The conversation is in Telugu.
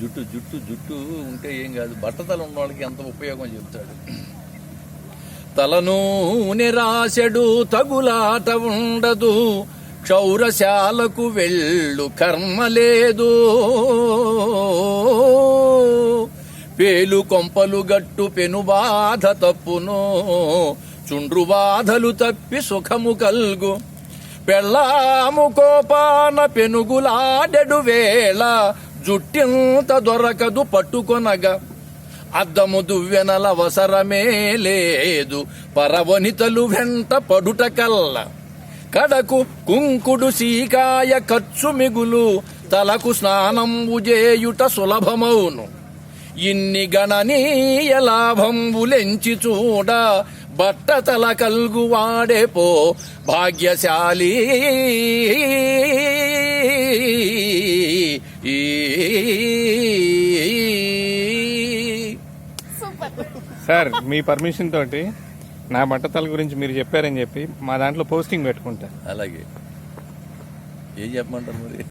జుట్టు జుట్టు జుట్టు ఉంటే ఏం కాదు, బట్టతల ఉన్న వాళ్ళకి ఎంత ఉపయోగం చెబుతాడు. తలనూనె రాసెడు తగులాట ఉండదు, క్షౌరశాలకు వెళ్ళు కర్మ లేదు. పేలు కొంపలు గట్టు పెను బాధ తప్పును, చుండ్రు బాధలు తప్పి సుఖము కల్గు. పెళ్ళాము కోపాన పెనుగులాడెడు వేళ, జుట్టింత దొరకదు పట్టుకొనగా. అద్దము దువ్వెనల అవసరమే లేదు, పరవనితలు వెంట పడుట కల్ల. కడకు కుంకుడు సీకాయ ఖర్చు మిగులు, తలకు స్నానంబు చేయుట సులభమౌను. ఇన్ని గణనీయ లాభంబులెంచి చూడ, బట్టతల కల్గు వాడే పో భాగ్యశాలి. సార్, మీ పర్మిషన్ తోటి నా బట్టతల గురించి మీరు చెప్పారని చెప్పి మా దాంట్లో పోస్టింగ్ పెట్టుకుంటా. అలాగే ఏం చెప్పమంటారు మరి.